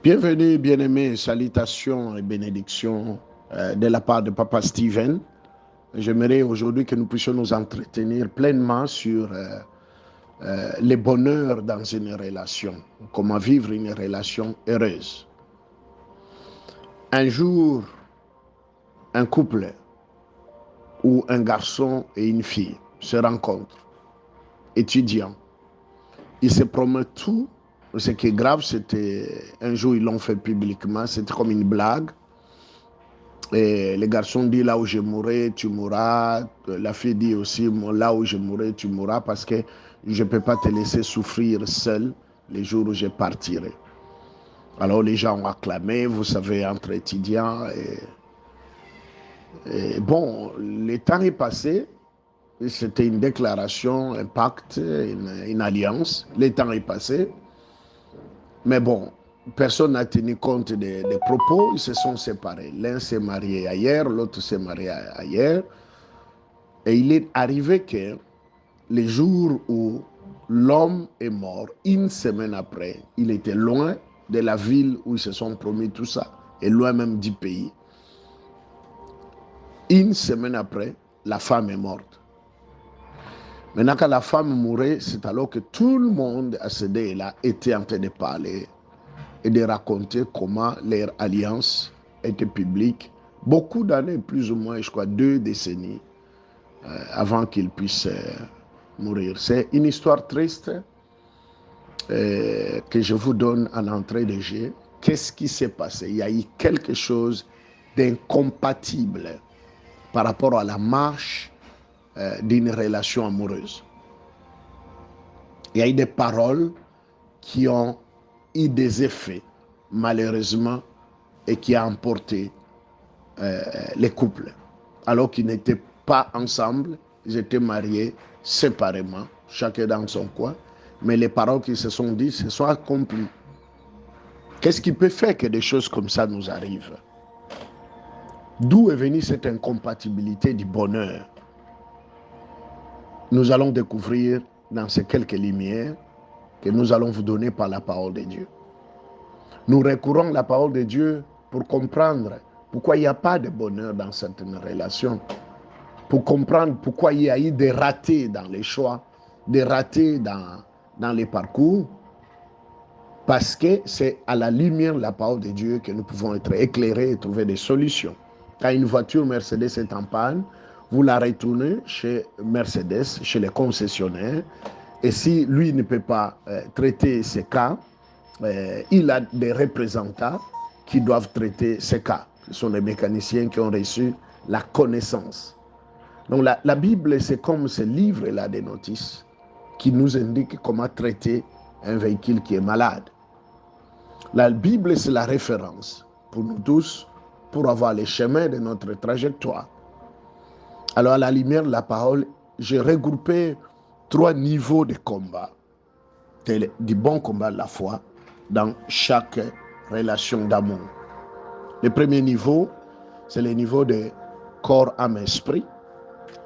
Bienvenue, bien-aimés, salutations et bénédictions de la part de Papa Steven. J'aimerais aujourd'hui que nous puissions nous entretenir pleinement sur les bonheurs dans une relation, comment vivre une relation heureuse. Un jour, un couple où un garçon et une fille se rencontrent, étudiants. Ils se promettent tout. Ce qui est grave, c'était un jour, ils l'ont fait publiquement, c'était comme une blague. Et le garçon dit là où je mourrai, tu mourras. La fille dit aussi là où je mourrai, tu mourras parce que je ne peux pas te laisser souffrir seul les jours où je partirai. Alors les gens ont acclamé, vous savez, entre étudiants. Et bon, le temps est passé. C'était une déclaration, un pacte, une alliance. Le temps est passé. Mais bon, personne n'a tenu compte des propos. Ils se sont séparés. L'un s'est marié ailleurs, l'autre s'est marié ailleurs. Et il est arrivé que les jours où l'homme est mort, une semaine après, il était loin de la ville où ils se sont promis tout ça, et loin même du pays. Une semaine après, la femme est morte. Maintenant, quand la femme mourait, c'est alors que tout le monde à ce dé-là était en train de parler et de raconter comment leur alliance était publique. Beaucoup d'années, plus ou moins, je crois 2 décennies, avant qu'ils puissent mourir. C'est une histoire triste que je vous donne en entrée de jeu. Qu'est-ce qui s'est passé? Il y a eu quelque chose d'incompatible par rapport à la marche d'une relation amoureuse. Il y a eu des paroles qui ont eu des effets, malheureusement, et qui ont emporté les couples. Alors qu'ils n'étaient pas ensemble, ils étaient mariés séparément, chacun dans son coin, mais les paroles qui se sont dites se sont accomplies. Qu'est-ce qui peut faire que des choses comme ça nous arrivent? D'où est venue cette incompatibilité du bonheur? Nous allons découvrir dans ces quelques lumières que nous allons vous donner par la parole de Dieu. Nous recourons à la parole de Dieu pour comprendre pourquoi il n'y a pas de bonheur dans certaines relations, pour comprendre pourquoi il y a eu des ratés dans les choix, des ratés dans les parcours, parce que c'est à la lumière de la parole de Dieu que nous pouvons être éclairés et trouver des solutions. Quand une voiture Mercedes est en panne, vous la retournez chez Mercedes, chez les concessionnaires, et si lui ne peut pas traiter ces cas, il a des représentants qui doivent traiter ces cas. Ce sont les mécaniciens qui ont reçu la connaissance. Donc la Bible, c'est comme ce livre-là des notices qui nous indique comment traiter un véhicule qui est malade. La Bible, c'est la référence pour nous tous, pour avoir les chemins de notre trajectoire. Alors, à la lumière de la parole, j'ai regroupé 3 niveaux de combat, du bon combat de la foi, dans chaque relation d'amour. Le premier niveau, c'est le niveau de corps, âme, esprit.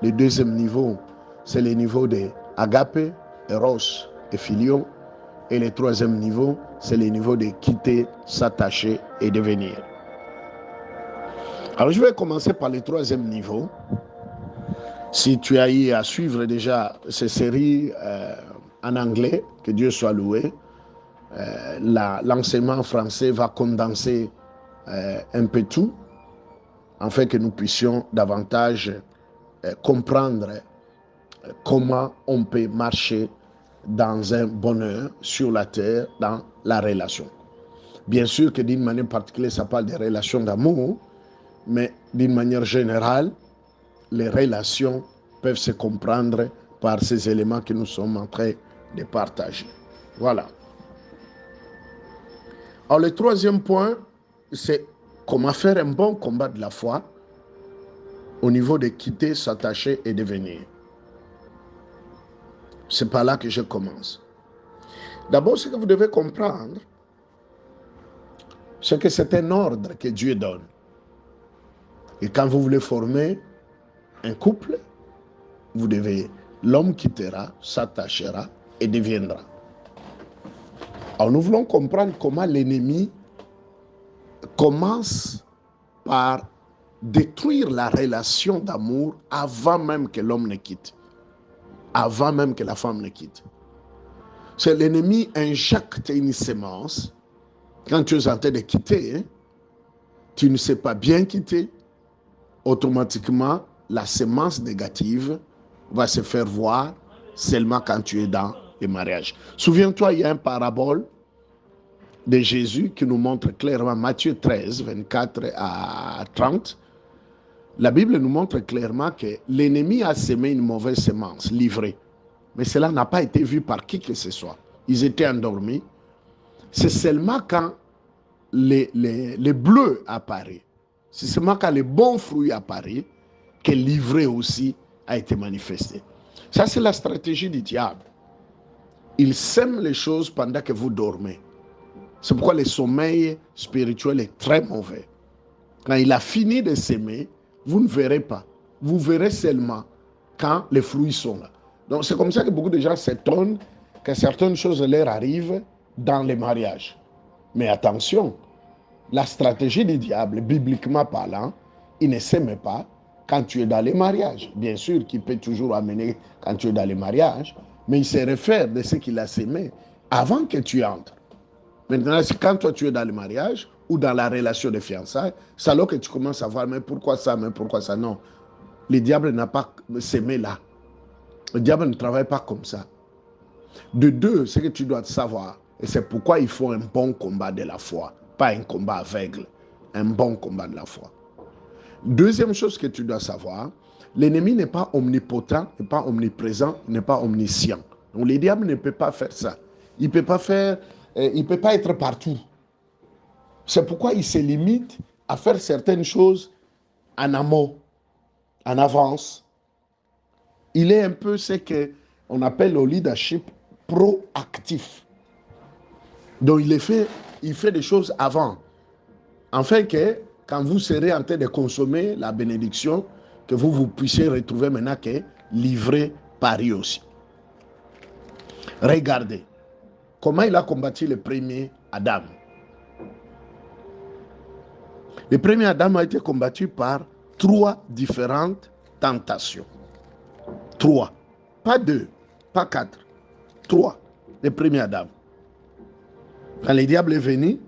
Le deuxième niveau, c'est le niveau de agape, eros et philio. Et le troisième niveau, c'est le niveau de quitter, s'attacher et devenir. Alors, je vais commencer par le troisième niveau. Si tu as eu à suivre déjà ces séries en anglais, que Dieu soit loué, l'enseignement français va condenser un peu tout, afin que nous puissions davantage comprendre comment on peut marcher dans un bonheur sur la terre, dans la relation. Bien sûr que d'une manière particulière, ça parle des relations d'amour, mais d'une manière générale, les relations peuvent se comprendre par ces éléments que nous sommes en train de partager. Voilà. Alors le troisième point, c'est comment faire un bon combat de la foi au niveau de quitter, s'attacher et devenir. C'est par là que je commence. D'abord, ce que vous devez comprendre, c'est que c'est un ordre que Dieu donne. Et quand vous voulez former un couple, l'homme quittera, s'attachera et deviendra. Alors nous voulons comprendre comment l'ennemi commence par détruire la relation d'amour avant même que l'homme ne quitte, avant même que la femme ne quitte. C'est l'ennemi injecte une sémence. Quand tu es en train de quitter, hein, tu ne sais pas bien quitter, automatiquement, la sémence négative va se faire voir seulement quand tu es dans le mariage. Souviens-toi, il y a un parabole de Jésus qui nous montre clairement, Matthieu 13, 24 à 30, la Bible nous montre clairement que l'ennemi a semé une mauvaise sémence, livrée. Mais cela n'a pas été vu par qui que ce soit. Ils étaient endormis. C'est seulement quand les bleus apparaissent, c'est seulement quand les bons fruits apparaissent que l'ivraie aussi a été manifesté. Ça, c'est la stratégie du diable. Il sème les choses pendant que vous dormez. C'est pourquoi le sommeil spirituel est très mauvais. Quand il a fini de s'aimer, vous ne verrez pas. Vous verrez seulement quand les fruits sont là. Donc c'est comme ça que beaucoup de gens s'étonnent que certaines choses leur arrivent dans les mariages. Mais attention, la stratégie du diable, bibliquement parlant, il ne s'aime pas quand tu es dans les mariages. Bien sûr qu'il peut toujours amener quand tu es dans les mariages, mais il se réfère de ce qu'il a sémé avant que tu entres. Maintenant, quand toi tu es dans le mariage ou dans la relation de fiançailles, c'est alors que tu commences à voir, mais pourquoi ça, mais pourquoi ça? Non, le diable n'a pas sémé là. Le diable ne travaille pas comme ça. De deux, ce que tu dois savoir, et c'est pourquoi il faut un bon combat de la foi, pas un combat aveugle, un bon combat de la foi. Deuxième chose que tu dois savoir, l'ennemi n'est pas omnipotent, n'est pas omniprésent, n'est pas omniscient. Donc le diable ne peut pas faire ça. Il ne peut pas faire, il peut pas être partout. C'est pourquoi il se limite à faire certaines choses en amont, en avance. Il est un peu ce qu'on appelle le leadership proactif. Donc il fait des choses avant, afin que quand vous serez en train de consommer la bénédiction, que vous puissiez retrouver maintenant que livré Paris aussi. Regardez comment il a combattu le premier Adam. Le premier Adam a été combattu par 3 différentes tentations. 3. Pas 2, pas 4. 3. Le premier Adam. Quand le diable est venu,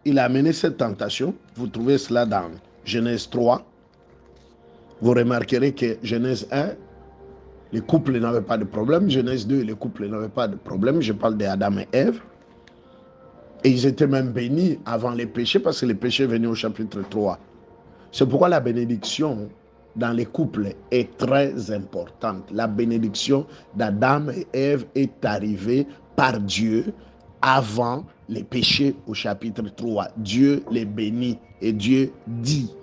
il a amené cette tentation. Vous trouvez cela dans Genèse 3. Vous remarquerez que Genèse 1, les couples n'avaient pas de problème. Genèse 2, les couples n'avaient pas de problème. Je parle d'Adam et Ève. Et ils étaient même bénis avant les péchés parce que les péchés venaient au chapitre 3. C'est pourquoi la bénédiction dans les couples est très importante. La bénédiction d'Adam et Ève est arrivée par Dieu avant les péchés au chapitre 3. Dieu les bénit et Dieu dit.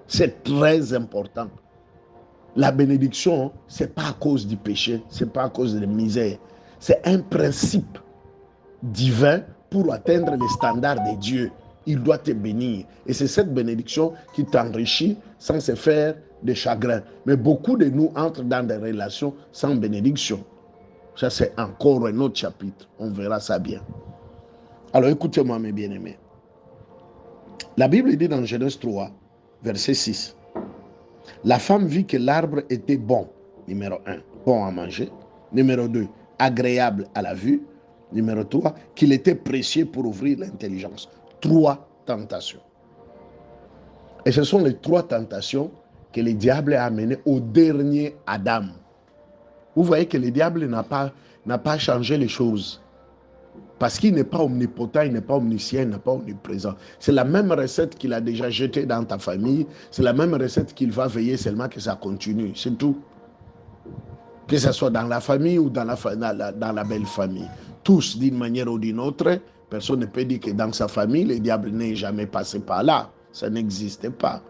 C'est très important. La bénédiction, ce n'est pas à cause du péché, ce n'est pas à cause de la misère. C'est un principe divin pour atteindre les standards de Dieu. Il doit te bénir. Et c'est cette bénédiction qui t'enrichit sans se faire de chagrin. Mais beaucoup de nous entrent dans des relations sans bénédiction. Ça, c'est encore un autre chapitre. On verra ça bien. Alors, écoutez-moi, mes bien-aimés. La Bible dit dans Genèse 3, verset 6. La femme vit que l'arbre était bon, numéro 1, bon à manger. Numéro 2, agréable à la vue. Numéro 3, qu'il était précieux pour ouvrir l'intelligence. 3 tentations. Et ce sont les 3 tentations que le diable a amenées au dernier Adam. Vous voyez que le diable n'a pas changé les choses. Parce qu'il n'est pas omnipotent, il n'est pas omniscient, il n'est pas omniprésent. C'est la même recette qu'il a déjà jetée dans ta famille. C'est la même recette qu'il va veiller seulement que ça continue. C'est tout. Que ce soit dans la famille ou dans la belle famille. Tous, d'une manière ou d'une autre, personne ne peut dire que dans sa famille, le diable n'est jamais passé par là. Ça n'existe pas.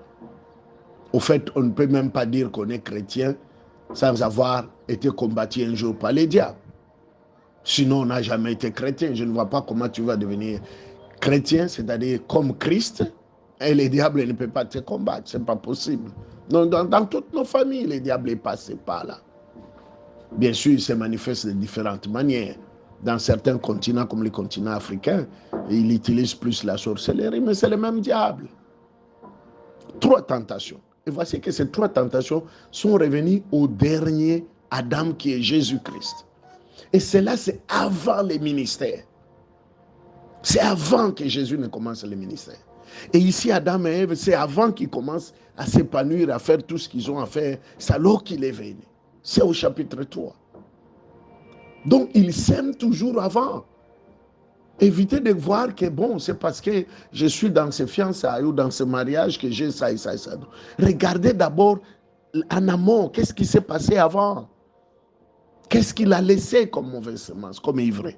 Au fait, on ne peut même pas dire qu'on est chrétien sans avoir été combattu un jour par les diables. Sinon, on n'a jamais été chrétien. Je ne vois pas comment tu vas devenir chrétien, c'est-à-dire comme Christ, et le diable ne peut pas te combattre. Ce n'est pas possible. Donc, dans toutes nos familles, le diable est passé par là. Bien sûr, il se manifeste de différentes manières. Dans certains continents, comme les continents africains, il utilise plus la sorcellerie, mais c'est le même diable. 3 tentations. Et voici que ces 3 tentations sont revenues au dernier Adam qui est Jésus-Christ. Et cela, c'est avant les ministères. C'est avant que Jésus ne commence le ministère. Et ici, Adam et Ève, c'est avant qu'ils commencent à s'épanouir, à faire tout ce qu'ils ont à faire. C'est alors qu'il est venu. C'est au chapitre 3. Donc, ils s'aiment toujours avant. Évitez de voir que bon, c'est parce que je suis dans ce fiançailles ou dans ce mariage que j'ai ça et ça et ça. Regardez d'abord en amont, qu'est-ce qui s'est passé avant? Qu'est-ce qu'il a laissé comme mauvaise semence, comme ivraie?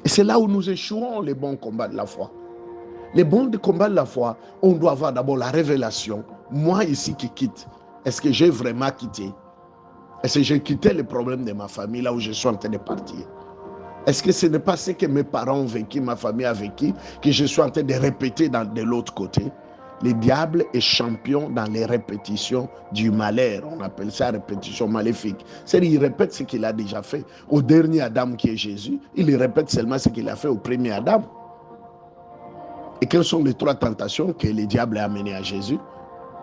Et c'est là où nous échouons les bons combats de la foi. Les bons combats de la foi, on doit avoir d'abord la révélation. Moi ici qui quitte, est-ce que j'ai vraiment quitté? Est-ce que j'ai quitté les problèmes de ma famille là où je suis en train de partir? Est-ce que ce n'est pas ce que mes parents ont vécu, ma famille a vécu, que je suis en train de répéter de l'autre côté? Le diable est champion dans les répétitions du malheur. On appelle ça répétition maléfique. C'est-à-dire qu'il répète ce qu'il a déjà fait. Au dernier Adam qui est Jésus, il répète seulement ce qu'il a fait au premier Adam. Et quelles sont les 3 tentations que le diable a amenées à Jésus?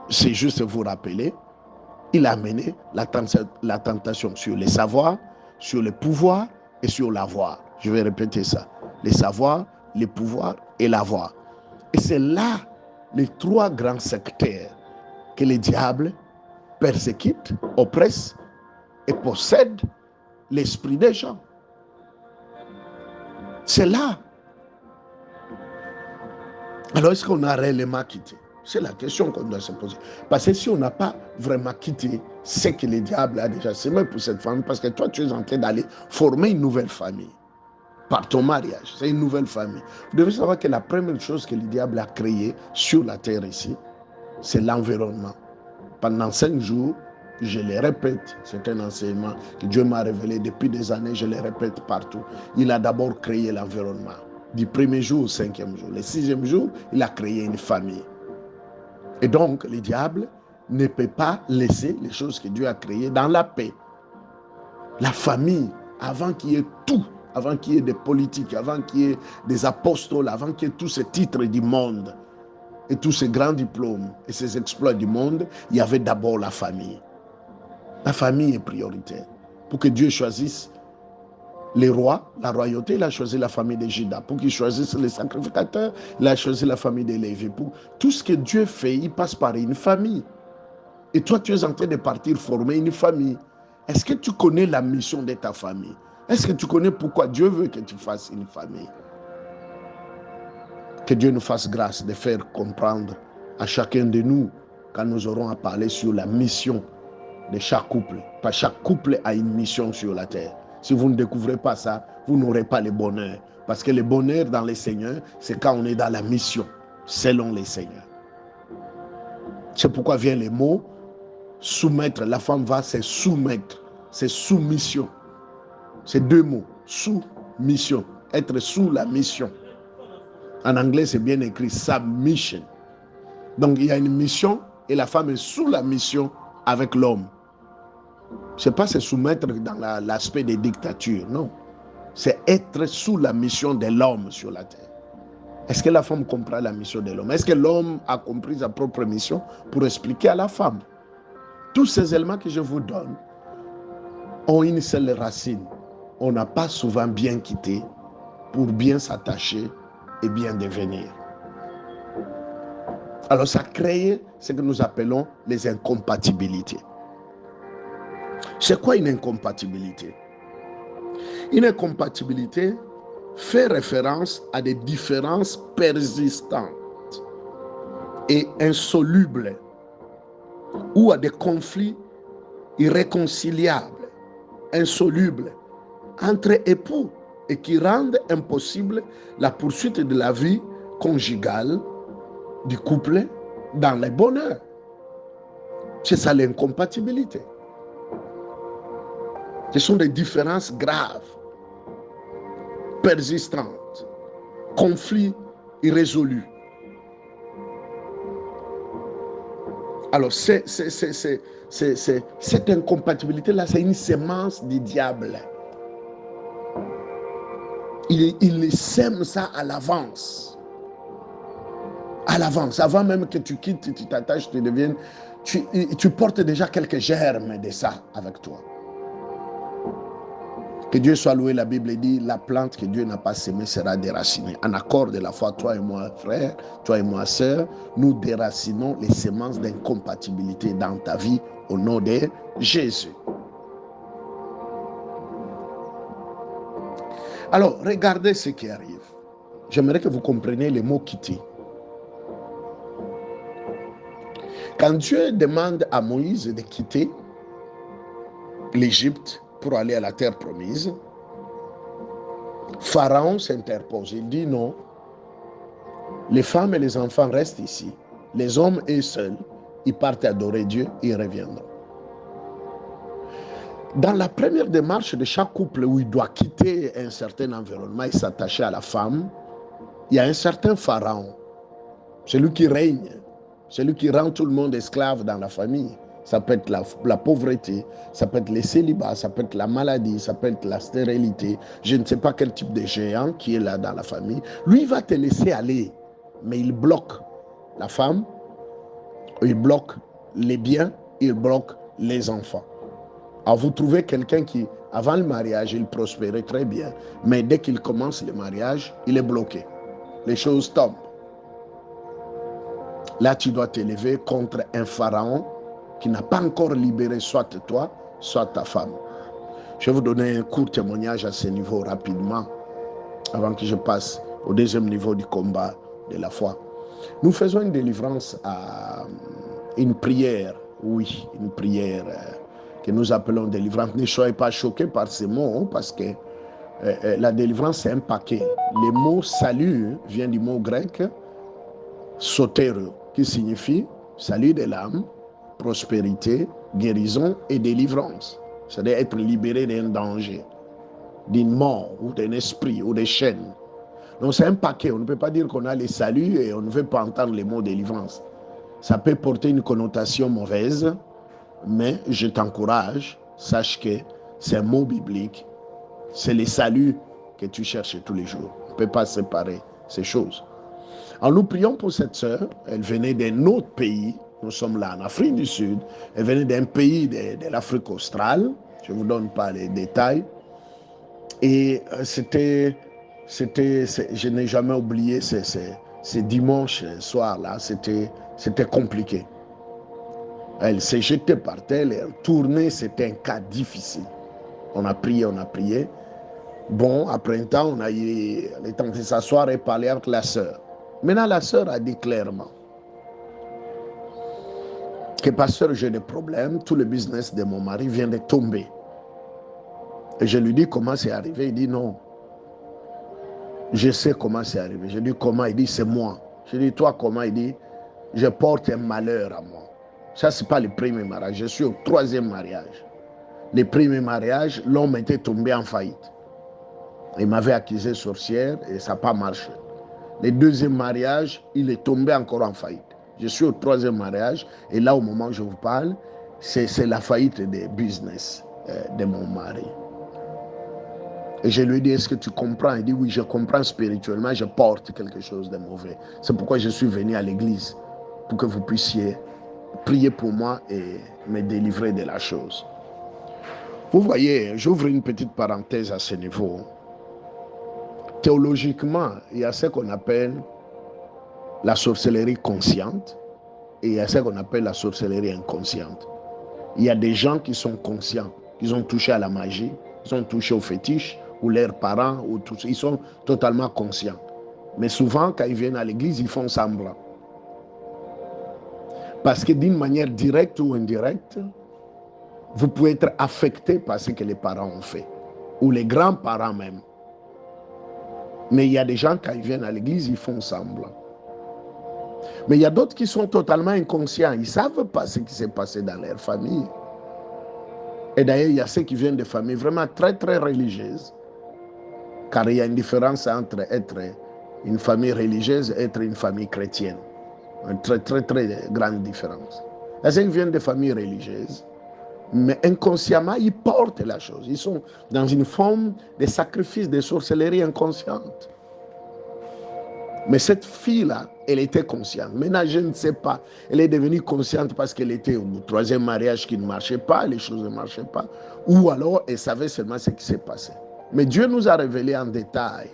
C'est juste vous rappeler. Il a amené la tentation sur les savoirs, sur le pouvoir et sur l'avoir. Je vais répéter ça. Les savoirs, les pouvoirs et l'avoir. Et c'est là les 3 grands secteurs que le diable persécute, oppresse et possède l'esprit des gens. C'est là. Alors, est-ce qu'on a réellement quitté? C'est la question qu'on doit se poser. Parce que si on n'a pas vraiment quitté ce que le diable a déjà semé pour cette famille, parce que toi, tu es en train d'aller former une nouvelle famille par ton mariage. C'est une nouvelle famille. Vous devez savoir que la première chose que le diable a créée sur la terre ici, c'est l'environnement. Pendant 5 jours, je le répète, c'est un enseignement que Dieu m'a révélé depuis des années, je le répète partout. Il a d'abord créé l'environnement. Du premier jour au 5e jour. Le 6e jour, il a créé une famille. Et donc, le diable ne peut pas laisser les choses que Dieu a créées dans la paix. La famille, avant qu'il y ait tout, avant qu'il y ait des politiques, avant qu'il y ait des apôtres, avant qu'il y ait tous ces titres du monde et tous ces grands diplômes et ces exploits du monde, il y avait d'abord la famille. La famille est prioritaire. Pour que Dieu choisisse les rois, la royauté, il a choisi la famille de Juda. Pour qu'il choisisse les sacrificateurs, il a choisi la famille de Lévi. Pour tout ce que Dieu fait, il passe par une famille. Et toi, tu es en train de partir former une famille. Est-ce que tu connais la mission de ta famille? Est-ce que tu connais pourquoi Dieu veut que tu fasses une famille? Que Dieu nous fasse grâce de faire comprendre à chacun de nous, quand nous aurons à parler sur la mission de chaque couple. Pas chaque couple a une mission sur la terre. Si vous ne découvrez pas ça, vous n'aurez pas le bonheur. Parce que le bonheur dans les Seigneurs, c'est quand on est dans la mission, selon les Seigneurs. C'est pourquoi vient le mot soumettre. La femme va se soumettre. C'est soumission. C'est 2 mots. Soumission. Être sous la mission. En anglais, c'est bien écrit submission. Donc, il y a une mission et la femme est sous la mission avec l'homme. Ce n'est pas se soumettre dans l'aspect des dictatures, non. C'est être sous la mission de l'homme sur la terre. Est-ce que la femme comprend la mission de l'homme? Est-ce que l'homme a compris sa propre mission pour expliquer à la femme? Tous ces éléments que je vous donne ont une seule racine. On n'a pas souvent bien quitté pour bien s'attacher et bien devenir. Alors ça crée ce que nous appelons les incompatibilités. C'est quoi une incompatibilité? Une incompatibilité fait référence à des différences persistantes et insolubles ou à des conflits irréconciliables, insolubles entre époux et qui rendent impossible la poursuite de la vie conjugale du couple dans le bonheur. C'est ça l'incompatibilité. Ce sont des différences graves, persistantes, conflits irrésolus. Alors, cette incompatibilité-là, c'est une sémence du diable. il sème ça à l'avance. À l'avance, avant même que tu quittes, tu t'attaches, tu deviennes, tu portes déjà quelques germes de ça avec toi. Que Dieu soit loué, la Bible dit, la plante que Dieu n'a pas sémée sera déracinée. En accord de la foi, toi et moi, frère, toi et moi, sœur, nous déracinons les semences d'incompatibilité dans ta vie au nom de Jésus. Alors, regardez ce qui arrive. J'aimerais que vous compreniez les mots quitter. Quand Dieu demande à Moïse de quitter l'Égypte pour aller à la terre promise, Pharaon s'interpose. Il dit non, les femmes et les enfants restent ici. Les hommes, eux seuls, ils partent adorer Dieu, ils reviendront. Dans la première démarche de chaque couple où il doit quitter un certain environnement et s'attacher à la femme, il y a un certain Pharaon, celui qui règne, celui qui rend tout le monde esclave dans la famille. Ça peut être la pauvreté, ça peut être les célibats, ça peut être la maladie, ça peut être la stérilité. Je ne sais pas quel type de géant qui est là dans la famille. Lui, il va te laisser aller, mais il bloque la femme, il bloque les biens, il bloque les enfants. Alors vous trouvez quelqu'un qui, avant le mariage, il prospérait très bien, mais dès qu'il commence le mariage, il est bloqué. Les choses tombent. Là, tu dois t'élever contre un pharaon qui n'a pas encore libéré soit toi, soit ta femme. Je vais vous donner un court témoignage à ce niveau rapidement, avant que je passe au deuxième niveau du combat de la foi. Nous faisons une délivrance à une prière, oui, une prière que nous appelons délivrance. Ne soyez pas choqués par ces mots, parce que la délivrance, c'est un paquet. Le mot salut vient du mot grec sotero, qui signifie salut de l'âme, prospérité, guérison et délivrance. C'est-à-dire être libéré d'un danger, d'une mort ou d'un esprit ou des chaînes. Donc c'est un paquet. On ne peut pas dire qu'on a les saluts et on ne veut pas entendre les mots délivrance. Ça peut porter une connotation mauvaise, mais je t'encourage, sache que c'est un mot biblique. C'est les saluts que tu cherches tous les jours. On ne peut pas séparer ces choses. Alors nous prions pour cette sœur. Elle venait d'un autre pays. Nous sommes là en Afrique du Sud. Elle venait d'un pays de l'Afrique australe. Je ne vous donne pas les détails. Et je n'ai jamais oublié ces dimanches soirs-là. C'était compliqué. Elle s'est jetée par terre, elle tournait, c'était un cas difficile. On a prié, on a prié. Bon, après un temps, on a eu le temps de s'asseoir et parler avec la sœur. Maintenant, la sœur a dit clairement que pasteur, j'ai des problèmes, tout le business de mon mari vient de tomber. Et je lui dis comment c'est arrivé. Il dit non, je sais comment c'est arrivé. Je dis comment? Il dit c'est moi. Je dis toi comment? Il dit je porte un malheur à moi. Ça, ce n'est pas le premier mariage. Je suis au troisième mariage. Le premier mariage, l'homme était tombé en faillite. Il m'avait accusé sorcière et ça n'a pas marché. Le deuxième mariage, il est tombé encore en faillite. Je suis au troisième mariage et là, au moment où je vous parle, c'est la faillite des business de mon mari. Et je lui ai dit, est-ce que tu comprends? Il dit, oui, je comprends spirituellement, je porte quelque chose de mauvais. C'est pourquoi je suis venu à l'église, pour que vous puissiez prier pour moi et me délivrer de la chose. Vous voyez, j'ouvre une petite parenthèse à ce niveau. Théologiquement, il y a ce qu'on appelle la sorcellerie consciente et il y a ce qu'on appelle la sorcellerie inconsciente. Il y a des gens qui sont conscients, qui ont touché à la magie, ils ont touché au fétiche, ou leurs parents, ou tout, ils sont totalement conscients. Mais souvent, quand ils viennent à l'église, ils font semblant. Parce que d'une manière directe ou indirecte, vous pouvez être affecté par ce que les parents ont fait, ou les grands-parents même. Mais il y a des gens, quand ils viennent à l'église, ils font semblant. Mais il y a d'autres qui sont totalement inconscients. Ils ne savent pas ce qui s'est passé dans leur famille. Et d'ailleurs, il y a ceux qui viennent de familles vraiment très, très religieuses. Car il y a une différence entre être une famille religieuse et être une famille chrétienne. Une très, très, très grande différence. Il y a ceux qui viennent de familles religieuses. Mais inconsciemment, ils portent la chose. Ils sont dans une forme de sacrifice, de sorcellerie inconsciente. Mais cette fille-là, elle était consciente. Maintenant, je ne sais pas. Elle est devenue consciente parce qu'elle était au troisième mariage qui ne marchait pas, les choses ne marchaient pas. Ou alors, elle savait seulement ce qui s'est passé. Mais Dieu nous a révélé en détail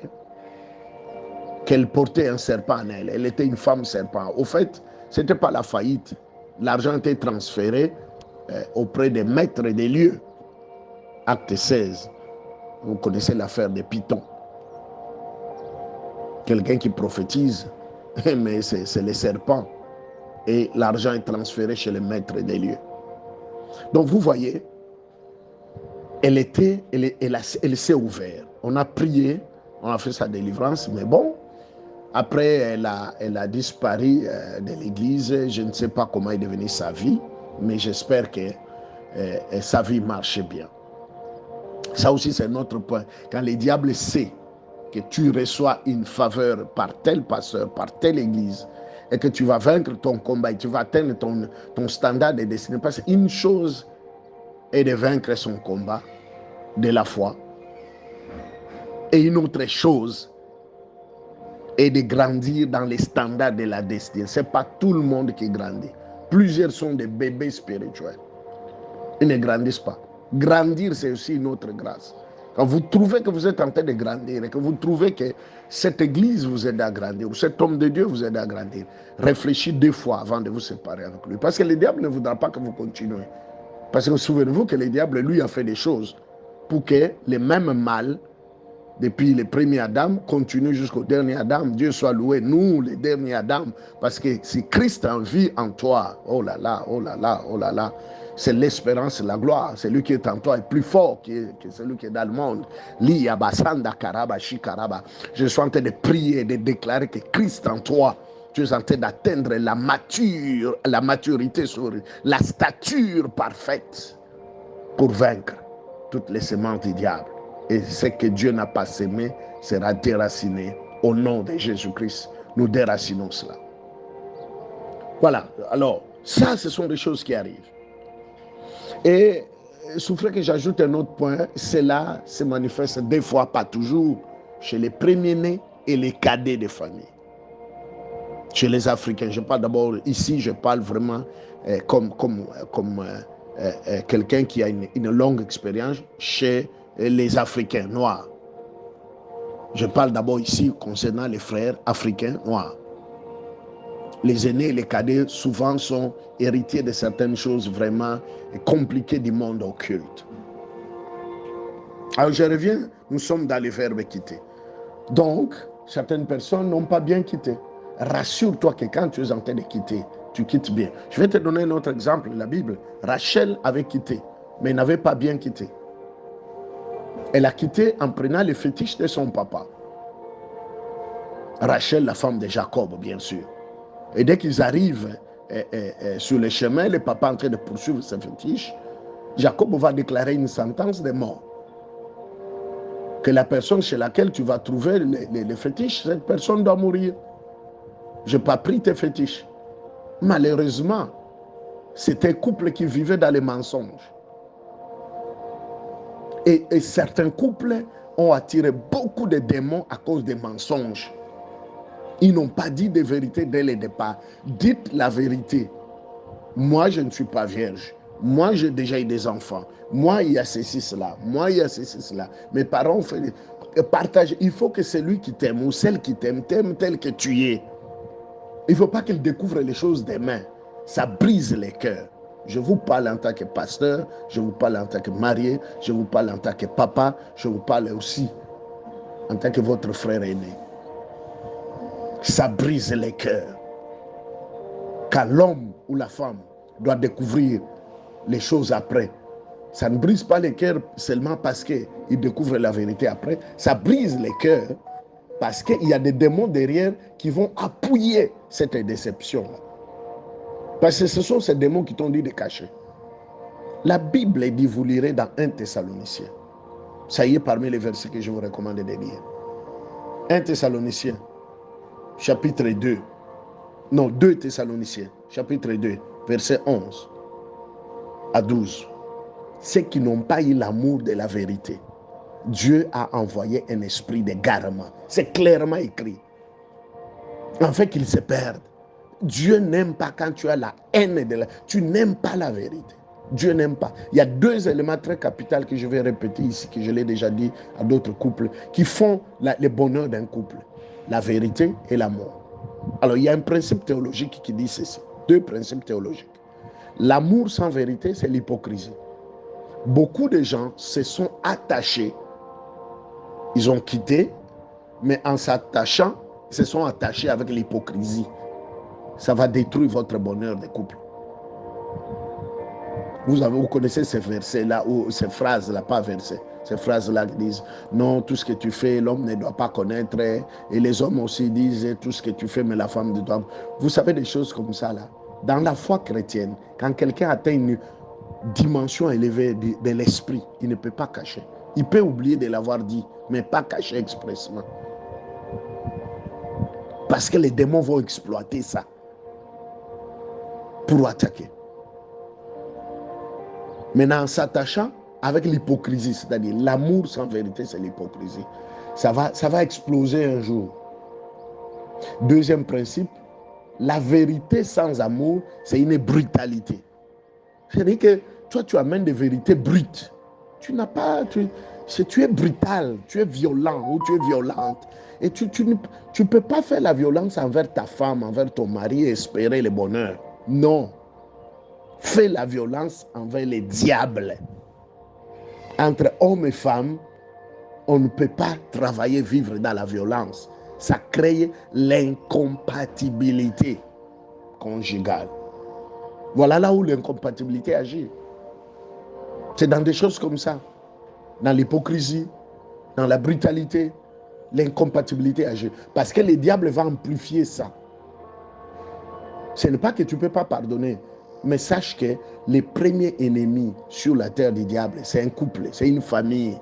qu'elle portait un serpent en elle. Elle était une femme serpent. Au fait, ce n'était pas la faillite. L'argent était transféré auprès des maîtres des lieux. Acte 16. Vous connaissez l'affaire des Pythons. Quelqu'un qui prophétise, mais c'est les serpents. Et l'argent est transféré chez les maîtres des lieux. Donc vous voyez, elle s'est ouverte. On a prié, on a fait sa délivrance, mais bon, après elle a disparu de l'église. Je ne sais pas comment est devenue sa vie, mais j'espère que sa vie marche bien. Ça aussi, c'est notre point. Quand le diable sait que tu reçois une faveur par tel pasteur, par telle église, et que tu vas vaincre ton combat et tu vas atteindre ton standard de destinée. Parce qu'une chose est de vaincre son combat de la foi, et une autre chose est de grandir dans les standards de la destinée. Ce n'est pas tout le monde qui grandit. Plusieurs sont des bébés spirituels. Ils ne grandissent pas. Grandir, c'est aussi une autre grâce. Quand vous trouvez que vous êtes en train de grandir et que vous trouvez que cette église vous aide à grandir ou cet homme de Dieu vous aide à grandir, réfléchissez 2 fois avant de vous séparer avec lui. Parce que le diable ne voudra pas que vous continuez. Parce que souvenez-vous que le diable, lui, a fait des choses pour que les mêmes mal, depuis le premier Adam, continue jusqu'au dernier Adam. Dieu soit loué, nous, les derniers Adam. Parce que si Christ en vit en toi, oh là là, oh là là, oh là là, c'est l'espérance, la gloire. Celui qui est en toi est plus fort que celui qui est dans le monde. Je suis en train de prier et de déclarer que Christ en toi, tu es en train d'atteindre la maturité, la stature parfaite pour vaincre toutes les semences du diable. Et ce que Dieu n'a pas semé sera déraciné au nom de Jésus-Christ. Nous déracinons cela. Voilà. Alors, ça, ce sont des choses qui arrivent. Et souffrez que j'ajoute un autre point. Cela se manifeste des fois, pas toujours, chez les premiers-nés et les cadets de famille. Chez les Africains. Je parle d'abord ici, je parle vraiment comme quelqu'un qui a une longue expérience chez les Africains noirs. Je parle d'abord ici concernant les frères africains noirs. Les aînés et les cadets souvent sont héritiers de certaines choses vraiment compliquées du monde occulte. Alors je reviens, nous sommes dans le verbe quitter. Donc, certaines personnes n'ont pas bien quitté. Rassure-toi que quand tu es en train de quitter, tu quittes bien. Je vais te donner un autre exemple de la Bible. Rachel avait quitté, mais n'avait pas bien quitté. Elle a quitté en prenant les fétiches de son papa. Rachel, la femme de Jacob, bien sûr. Et dès qu'ils arrivent sur le chemin, le papa est en train de poursuivre ses fétiches, Jacob va déclarer une sentence de mort. Que la personne chez laquelle tu vas trouver les fétiches, cette personne doit mourir. Je n'ai pas pris tes fétiches. Malheureusement, c'était un couple qui vivait dans les mensonges. Et certains couples ont attiré beaucoup de démons à cause des mensonges. Ils n'ont pas dit de vérité dès le départ. Dites la vérité. Moi, je ne suis pas vierge. Moi, j'ai déjà eu des enfants. Moi, il y a ceci, cela. Moi, il y a ceci, cela. Mes parents font partage. Il faut que celui qui t'aime ou celle qui t'aime tel que tu es. Il ne faut pas qu'il découvre les choses des mains. Ça brise les cœurs. Je vous parle en tant que pasteur, je vous parle en tant que marié, je vous parle en tant que papa, je vous parle aussi en tant que votre frère aîné. Ça brise les cœurs. Quand l'homme ou la femme doit découvrir les choses après, ça ne brise pas les cœurs seulement parce qu'il découvre la vérité après. Ça brise les cœurs parce qu'il y a des démons derrière qui vont appuyer cette déception. Parce que ce sont ces démons qui t'ont dit de cacher. La Bible dit, vous lirez dans 1 Thessaloniciens. Ça y est parmi les versets que je vous recommande de lire. 1 Thessaloniciens, chapitre 2. Non, 2 Thessaloniciens, chapitre 2, verset 11 à 12. ceux qui n'ont pas eu l'amour de la vérité, Dieu a envoyé un esprit d'égarement. C'est clairement écrit. En fait qu'ils se perdent. Dieu n'aime pas quand tu as la haine de la... Tu n'aimes pas la vérité. Dieu n'aime pas. Il y a deux éléments très capitaux que je vais répéter ici, que je l'ai déjà dit à d'autres couples, qui font le bonheur d'un couple. La vérité et l'amour. Alors, il y a un principe théologique qui dit ceci. Deux principes théologiques. L'amour sans vérité, c'est l'hypocrisie. Beaucoup de gens se sont attachés. Ils ont quitté, mais en s'attachant, ils se sont attachés avec l'hypocrisie. Ça va détruire votre bonheur de couple. Vous connaissez ces versets-là, ou ces phrases-là, pas versets, ces phrases-là qui disent non, tout ce que tu fais, l'homme ne doit pas connaître. Et les hommes aussi disent tout ce que tu fais, mais la femme ne doit pas. Vous savez des choses comme ça là. Dans la foi chrétienne, quand quelqu'un atteint une dimension élevée de l'esprit, il ne peut pas cacher. Il peut oublier de l'avoir dit, mais pas cacher expressément. Parce que les démons vont exploiter ça pour attaquer. Maintenant, en s'attachant avec l'hypocrisie, c'est-à-dire l'amour sans vérité, c'est l'hypocrisie. Ça va exploser un jour. Deuxième principe, la vérité sans amour, c'est une brutalité. C'est-à-dire que toi, tu amènes des vérités brutes. Tu n'as pas... Tu es brutal, tu es violent ou tu es violente. Et tu ne peux pas faire la violence envers ta femme, envers ton mari et espérer le bonheur. Non. Fais la violence envers les diables. Entre hommes et femmes, on ne peut pas travailler, vivre dans la violence. Ça crée l'incompatibilité conjugale. Voilà là où l'incompatibilité agit. C'est dans des choses comme ça. Dans l'hypocrisie, dans la brutalité, l'incompatibilité agit. Parce que le diable va amplifier ça. Ce n'est pas que tu ne peux pas pardonner, mais sache que les premiers ennemis sur la terre du diable, c'est un couple, c'est une famille.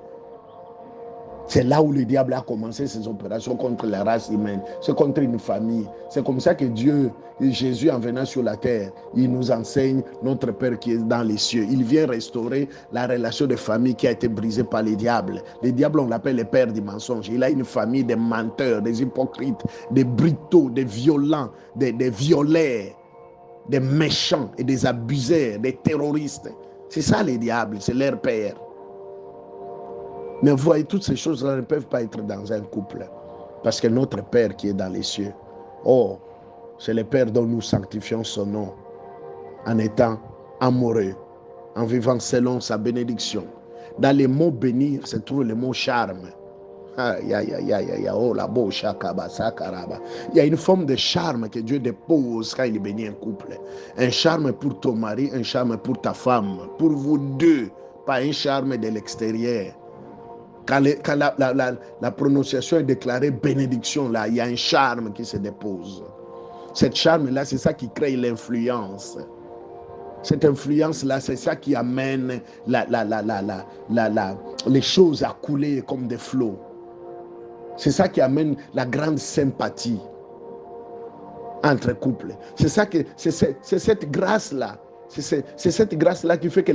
C'est là où le diable a commencé ses opérations contre la race humaine. C'est contre une famille. C'est comme ça que Dieu, Jésus en venant sur la terre, il nous enseigne notre Père qui est dans les cieux. Il vient restaurer la relation de famille qui a été brisée par les diables. Les diables, on l'appelle les pères du mensonge. Il a une famille de menteurs, des hypocrites, des brutaux, des violents, des violeurs, des méchants et des abuseurs, des terroristes. C'est ça les diables, c'est leur père. Mais vous voyez, toutes ces choses-là ne peuvent pas être dans un couple. Parce que notre Père qui est dans les cieux, oh, c'est le Père dont nous sanctifions son nom, en étant amoureux, en vivant selon sa bénédiction. Dans les mots bénir se trouve le mot charme. Il y a une forme de charme que Dieu dépose quand il bénit un couple. Un charme pour ton mari, un charme pour ta femme, pour vous deux, pas un charme de l'extérieur. Quand la prononciation est déclarée bénédiction, là, il y a un charme qui se dépose. Cette charme-là, c'est ça qui crée l'influence. Cette influence-là, c'est ça qui amène les choses à couler comme des flots. C'est ça qui amène la grande sympathie entre couples. C'est cette grâce-là. C'est cette grâce-là qui fait que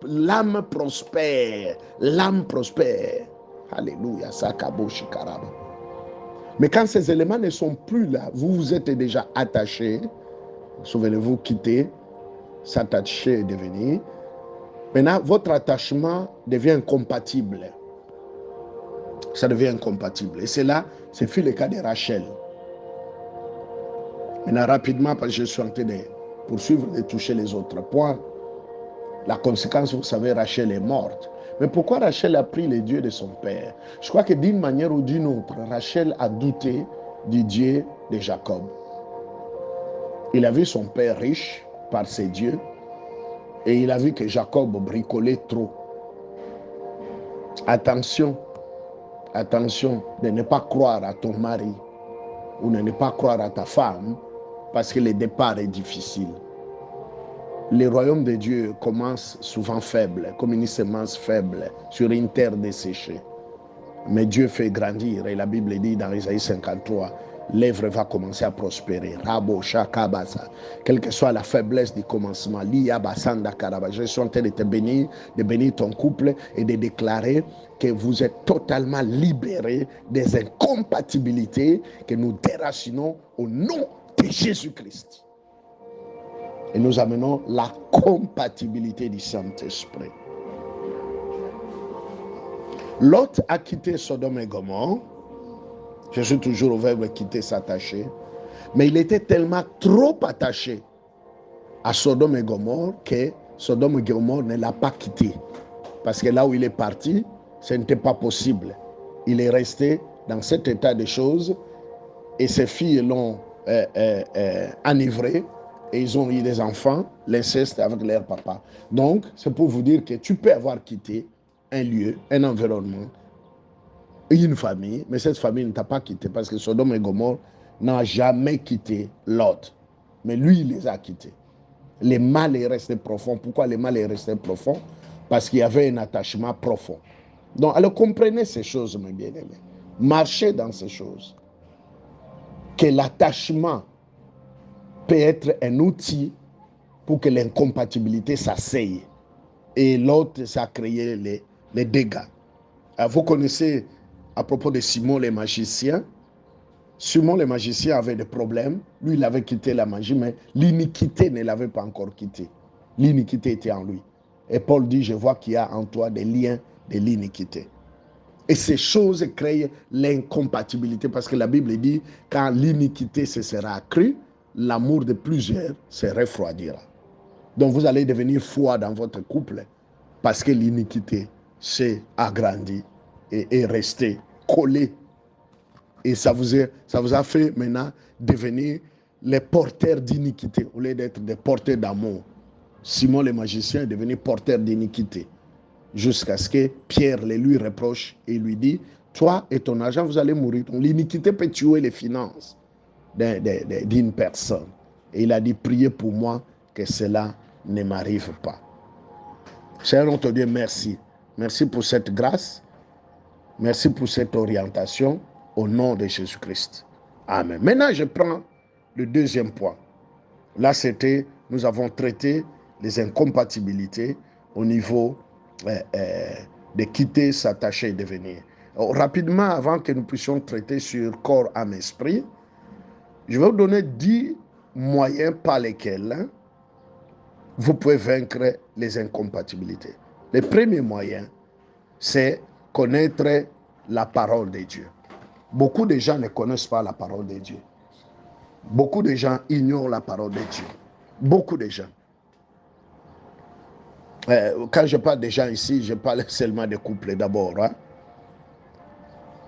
l'âme prospère. L'âme prospère. Alléluia. Mais quand ces éléments ne sont plus là, vous vous êtes déjà attachés. Souvenez-vous, quitter, s'attacher et devenir. Maintenant, votre attachement devient incompatible. Ça devient incompatible. Et c'est là, ce fut le cas de Rachel. Maintenant, rapidement, parce que je suis en train de poursuivre et toucher les autres points. La conséquence, vous savez, Rachel est morte. Mais pourquoi Rachel a pris les dieux de son père? Je crois que d'une manière ou d'une autre, Rachel a douté du Dieu de Jacob. Il a vu son père riche par ses dieux et il a vu que Jacob bricolait trop. Attention, attention de ne pas croire à ton mari ou de ne pas croire à ta femme parce que le départ est difficile. Le royaume de Dieu commence souvent faible, comme une semence faible sur une terre desséchée. Mais Dieu fait grandir. Et la Bible dit dans Isaïe 53, l'œuvre va commencer à prospérer. Rabo, Shakabasa. Quelle que soit la faiblesse du commencement, Liabasanda Karaba. Je suis en train de te bénir, de bénir ton couple et de déclarer que vous êtes totalement libérés des incompatibilités que nous déracinons au nom de Jésus-Christ. Et nous amenons la compatibilité du Saint-Esprit. Lot a quitté Sodome et Gomorrhe. Je suis toujours au verbe quitter, s'attacher. Mais il était tellement trop attaché à Sodome et Gomorrhe que Sodome et Gomorrhe ne l'a pas quitté. Parce que là où il est parti, ce n'était pas possible. Il est resté dans cet état de choses et ses filles l'ont enivré et ils ont eu des enfants, l'inceste avec leur papa. Donc, c'est pour vous dire que tu peux avoir quitté un lieu, un environnement, une famille, mais cette famille ne t'a pas quitté parce que Sodome et Gomorrhe n'a jamais quitté Lot. Mais lui, il les a quittés. Le mal est resté profond. Pourquoi le mal est resté profond? Parce qu'il y avait un attachement profond. Donc, alors comprenez ces choses, mes bien-aimés. Marchez dans ces choses. Que l'attachement peut être un outil pour que l'incompatibilité s'asseye. Et l'autre, ça a créé les dégâts. Alors, vous connaissez à propos de Simon le magicien. Simon le magicien avait des problèmes. Lui, il avait quitté la magie, mais l'iniquité ne l'avait pas encore quitté. L'iniquité était en lui. Et Paul dit, je vois qu'il y a en toi des liens de l'iniquité. Et ces choses créent l'incompatibilité parce que la Bible dit, quand l'iniquité se sera accrue, l'amour de plusieurs se refroidira. Donc vous allez devenir froid dans votre couple parce que l'iniquité s'est agrandie et est restée collée. Et ça vous a fait maintenant devenir les porteurs d'iniquité au lieu d'être des porteurs d'amour. Simon le magicien est devenu porteur d'iniquité jusqu'à ce que Pierre les lui reproche et lui dit, toi et ton argent, vous allez mourir. L'iniquité peut tuer les finances d'une personne. Et il a dit, priez pour moi que cela ne m'arrive pas. Seigneur notre Dieu, merci. Merci pour cette grâce. Merci pour cette orientation au nom de Jésus-Christ. Amen. Maintenant, je prends le deuxième point. Là, nous avons traité les incompatibilités au niveau de quitter, s'attacher et devenir. Alors, rapidement, avant que nous puissions traiter sur corps, âme, esprit, je vais vous donner 10 moyens par lesquels vous pouvez vaincre les incompatibilités. Le premier moyen, c'est connaître la parole de Dieu. Beaucoup de gens ne connaissent pas la parole de Dieu. Beaucoup de gens ignorent la parole de Dieu. Beaucoup de gens. Quand je parle des gens ici, je parle seulement des couples d'abord. Hein.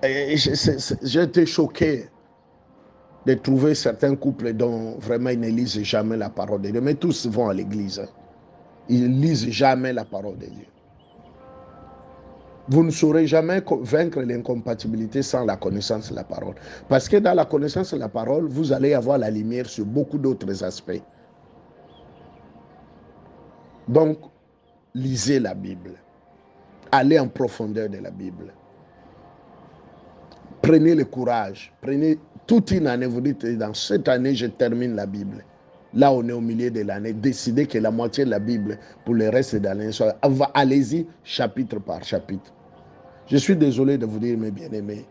J'ai été choqué de trouver certains couples dont vraiment ils ne lisent jamais la parole de Dieu. Mais tous vont à l'église. Hein. Ils ne lisent jamais la parole de Dieu. Vous ne saurez jamais vaincre l'incompatibilité sans la connaissance de la parole. Parce que dans la connaissance de la parole, vous allez avoir la lumière sur beaucoup d'autres aspects. Donc, lisez la Bible. Allez en profondeur de la Bible. Prenez le courage. Prenez toute une année. Vous dites, dans cette année, je termine la Bible. Là, on est au milieu de l'année. Décidez que la moitié de la Bible pour le reste de l'année soit. Allez-y, chapitre par chapitre. Je suis désolé de vous dire, mes bien-aimés,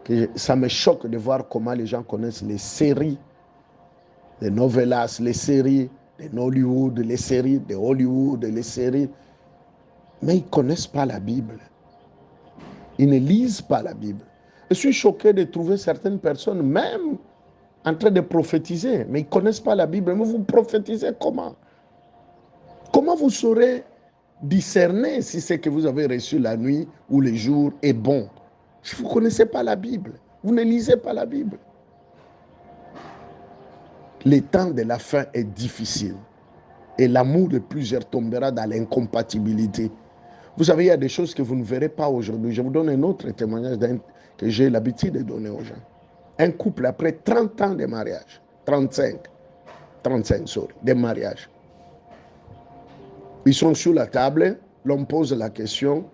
que ça me choque de voir comment les gens connaissent les séries, les novellas, les séries de Hollywood, les séries de Hollywood, les séries. Mais ils ne connaissent pas la Bible. Ils ne lisent pas la Bible. Je suis choqué de trouver certaines personnes, même en train de prophétiser, mais ils ne connaissent pas la Bible. Mais vous prophétisez comment? Comment vous saurez discerner si ce que vous avez reçu la nuit ou le jour est bon? Si vous ne connaissez pas la Bible, vous ne lisez pas la Bible. Le temps de la fin est difficile et l'amour de plusieurs tombera dans l'incompatibilité. Vous savez, il y a des choses que vous ne verrez pas aujourd'hui. Je vous donne un autre témoignage que j'ai l'habitude de donner aux gens. Un couple après 30 ans de mariage, 35 de mariage. Ils sont sur la table, l'homme pose la question,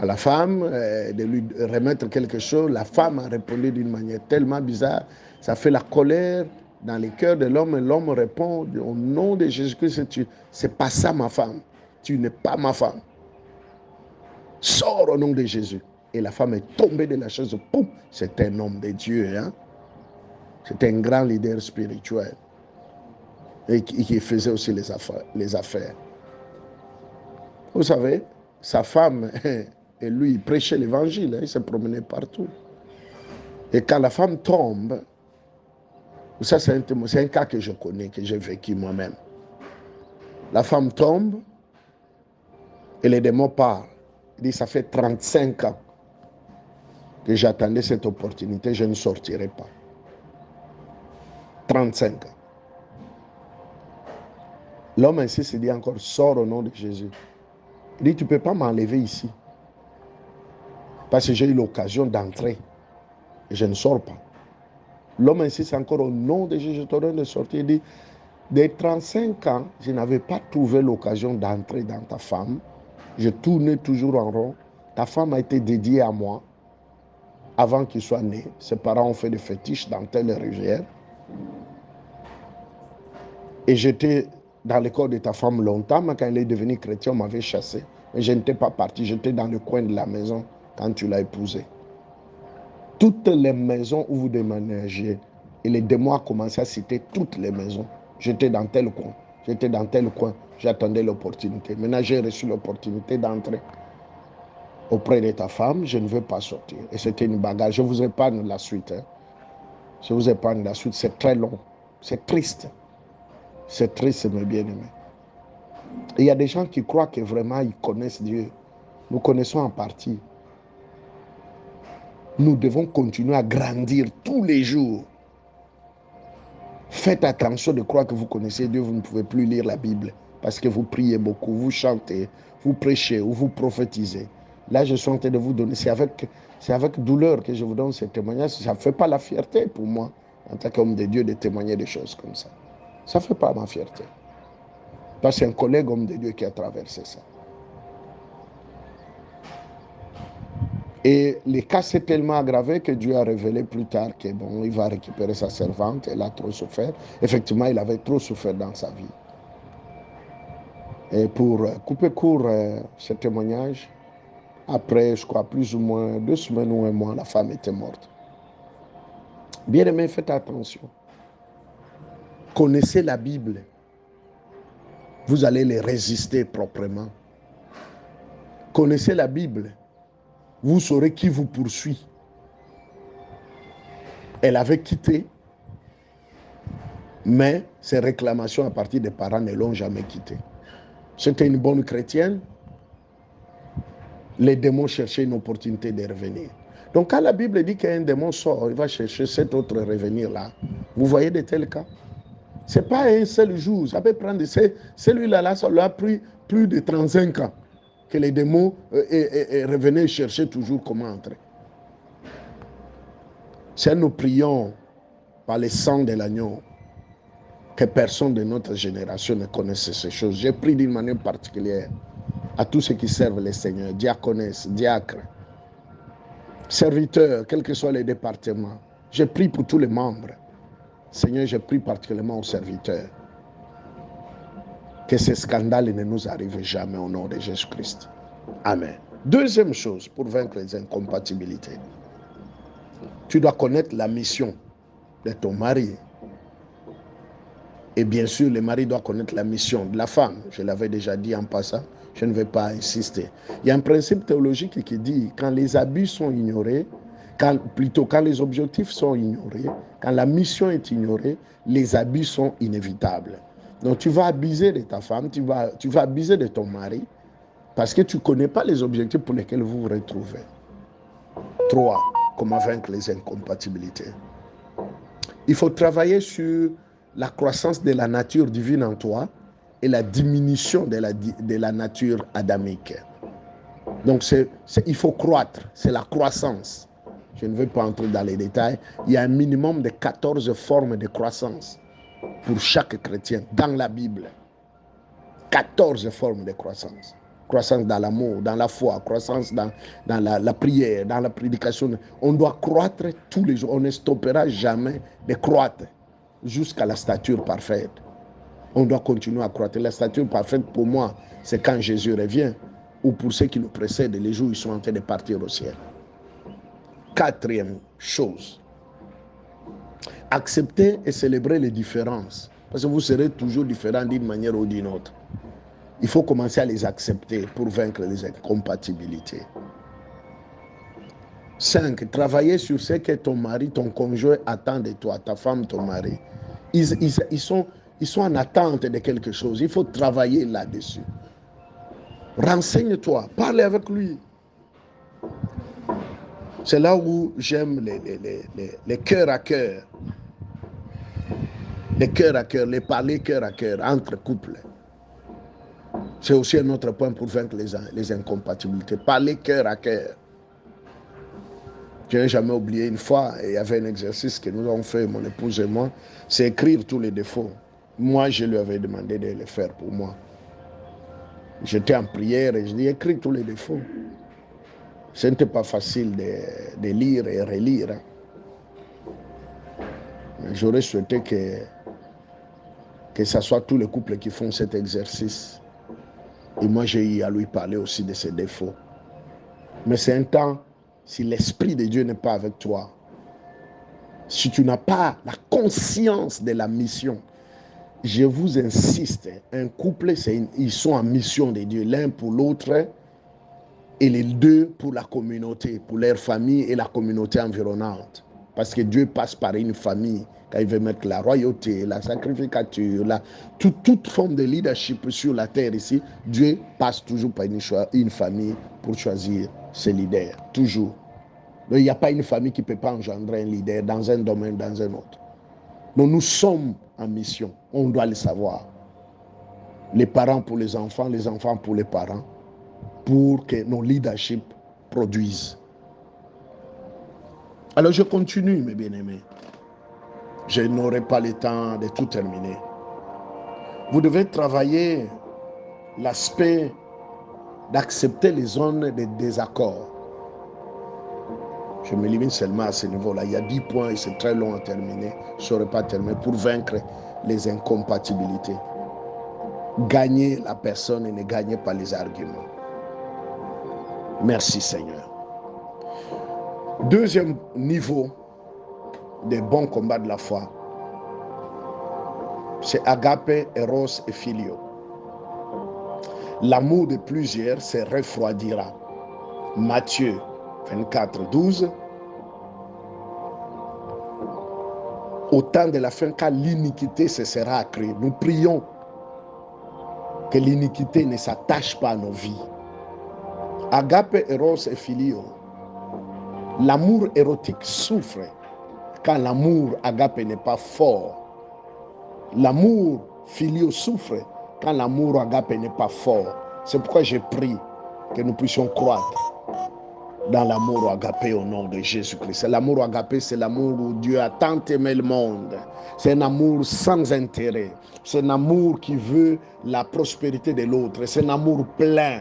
à la femme, de lui remettre quelque chose. La femme a répondu d'une manière tellement bizarre. Ça fait la colère dans les cœurs de l'homme. Et l'homme répond au nom de Jésus-Christ, c'est pas ça ma femme. Tu n'es pas ma femme. Sors au nom de Jésus. Et la femme est tombée de la chaise. Poum, c'est un homme de Dieu. Hein? C'est un grand leader spirituel. Et qui faisait aussi les affaires. Vous savez, sa femme et lui, il prêchait l'évangile. Il se promenait partout. Et quand la femme tombe, ça c'est un cas que je connais, que j'ai vécu moi-même. La femme tombe et les démons parlent. Il dit, ça fait 35 ans que j'attendais cette opportunité, je ne sortirai pas. 35 ans. L'homme ainsi se dit encore, sors au nom de Jésus. Il dit, tu ne peux pas m'enlever ici. Parce que j'ai eu l'occasion d'entrer. Et je ne sors pas. L'homme insiste encore au nom de Jésus, je t'ordonne de sortir. Il dit, des 35 ans, je n'avais pas trouvé l'occasion d'entrer dans ta femme. Je tournais toujours en rond. Ta femme a été dédiée à moi avant qu'il soit né. Ses parents ont fait des fétiches dans telle rivière. Et j'étais dans le corps de ta femme longtemps, mais quand elle est devenue chrétienne, on m'avait chassé. Mais je n'étais pas parti, j'étais dans le coin de la maison quand tu l'as épousée. Toutes les maisons où vous déménagez, et les démons ont commencé à citer toutes les maisons. J'étais dans tel coin, j'étais dans tel coin, j'attendais l'opportunité. Maintenant, j'ai reçu l'opportunité d'entrer auprès de ta femme, je ne veux pas sortir. Et c'était une bagarre. Je vous épargne la suite. Hein. Je vous épargne la suite, c'est très long. C'est triste. C'est triste, mes bien-aimés. Il y a des gens qui croient que vraiment ils connaissent Dieu. Nous connaissons en partie. Nous devons continuer à grandir tous les jours. Faites attention de croire que vous connaissez Dieu, vous ne pouvez plus lire la Bible parce que vous priez beaucoup, vous chantez, vous prêchez ou vous prophétisez. Là, je suis en train de vous donner, c'est avec douleur que je vous donne ce témoignage. Ça ne fait pas la fierté pour moi, en tant qu'homme de Dieu, de témoigner des choses comme ça. Ça ne fait pas ma fierté. Parce que c'est un collègue homme de Dieu qui a traversé ça. Et les cas s'est tellement aggravé que Dieu a révélé plus tard que bon, il va récupérer sa servante, elle a trop souffert. Effectivement, il avait trop souffert dans sa vie. Et pour couper court ce témoignage, après, je crois, plus ou moins 2 semaines ou un mois, la femme était morte. Bien aimé, faites attention. Connaissez la Bible. Vous allez les résister proprement. Connaissez la Bible. Vous saurez qui vous poursuit. Elle avait quitté, mais ses réclamations à partir des parents ne l'ont jamais quitté. C'était une bonne chrétienne. Les démons cherchaient une opportunité de revenir. Donc quand la Bible dit qu'un démon sort, il va chercher cet autre revenir-là. Vous voyez de tels cas? Ce n'est pas un seul jour. Ça peut prendre, celui-là, ça lui a pris plus de 35 ans que les démons revenaient chercher toujours comment entrer. Si nous prions par le sang de l'agneau, que personne de notre génération ne connaisse ces choses. J'ai pris d'une manière particulière à tous ceux qui servent le Seigneur, diaconesses, diacres, serviteurs, quels que soient les départements. J'ai pris pour tous les membres. Seigneur, j'ai pris particulièrement aux serviteurs. Que ces scandales ne nous arrivent jamais au nom de Jésus-Christ. Amen. Deuxième chose pour vaincre les incompatibilités. Tu dois connaître la mission de ton mari. Et bien sûr, le mari doit connaître la mission de la femme. Je l'avais déjà dit en passant, je ne vais pas insister. Il y a un principe théologique qui dit quand les abus sont ignorés, quand les objectifs sont ignorés, quand la mission est ignorée, les abus sont inévitables. Donc tu vas abuser de ta femme, tu vas abuser de ton mari, parce que tu ne connais pas les objectifs pour lesquels vous vous retrouvez. 3. Comment vaincre les incompatibilités. Il faut travailler sur la croissance de la nature divine en toi et la diminution de la nature adamique. Donc, il faut croître, c'est la croissance. Je ne vais pas entrer dans les détails. Il y a un minimum de 14 formes de croissance pour chaque chrétien dans la Bible. 14 formes de croissance. croissance dans l'amour, dans la foi, croissance dans la prière, dans la prédication. On doit croître tous les jours. On ne stoppera jamais de croître jusqu'à la stature parfaite. On doit continuer à croître. La stature parfaite, pour moi, c'est quand Jésus revient, ou pour ceux qui nous précèdent, les jours où ils sont en train de partir au ciel. Quatrième chose, accepter et célébrer les différences. Parce que vous serez toujours différents d'une manière ou d'une autre. Il faut commencer à les accepter pour vaincre les incompatibilités. 5. Travailler sur ce que ton mari, ton conjoint attend de toi, ta femme, ton mari. Ils sont en attente de quelque chose. Il faut travailler là-dessus. Renseigne-toi, parle avec lui. C'est là où j'aime les cœurs à cœur. Les cœurs à cœur, les parler cœur à cœur entre couples. C'est aussi un autre point pour vaincre les incompatibilités. Parler cœur à cœur. Je n'ai jamais oublié une fois, il y avait un exercice que nous avons fait, mon épouse et moi, c'est écrire tous les défauts. Moi, je lui avais demandé de le faire pour moi. J'étais en prière et je dis, écris tous les défauts. Ce n'était pas facile de lire et relire. J'aurais souhaité que ce soit tous les couples qui font cet exercice. Et moi, j'ai eu à lui parler aussi de ses défauts. Mais c'est un temps, si l'Esprit de Dieu n'est pas avec toi, si tu n'as pas la conscience de la mission, je vous insiste, un couple, ils sont en mission de Dieu, l'un pour l'autre et les deux pour la communauté, pour leur famille et la communauté environnante. Parce que Dieu passe par une famille quand il veut mettre la royauté, la sacrificature, toute forme de leadership sur la terre ici. Dieu passe toujours par une famille pour choisir ses leaders, toujours. Donc, il n'y a pas une famille qui ne peut pas engendrer un leader dans un domaine, dans un autre. Donc nous sommes en mission, on doit le savoir. Les parents pour les enfants pour les parents, pour que nos leaderships produisent. Alors je continue, mes bien-aimés. Je n'aurai pas le temps de tout terminer. Vous devez travailler l'aspect d'accepter les zones de désaccord. Je me limite seulement à ce niveau-là. Il y a 10 points et c'est très long à terminer. Je ne saurais pas terminer pour vaincre les incompatibilités. Gagner la personne et ne gagner pas les arguments. Merci Seigneur. Deuxième niveau des bons combats de la foi, c'est agape, eros et filio. L'amour de plusieurs se refroidira. Matthieu 24, 12. Au temps de la fin, quand l'iniquité se sera accrue, nous prions que l'iniquité ne s'attache pas à nos vies. Agape, eros et filio. L'amour érotique souffre quand l'amour agape n'est pas fort. L'amour filio souffre quand l'amour agape n'est pas fort. C'est pourquoi je prie que nous puissions croître dans l'amour agapé au nom de Jésus-Christ. L'amour agapé, c'est l'amour où Dieu a tant aimé le monde. C'est un amour sans intérêt. C'est un amour qui veut la prospérité de l'autre. C'est un amour plein.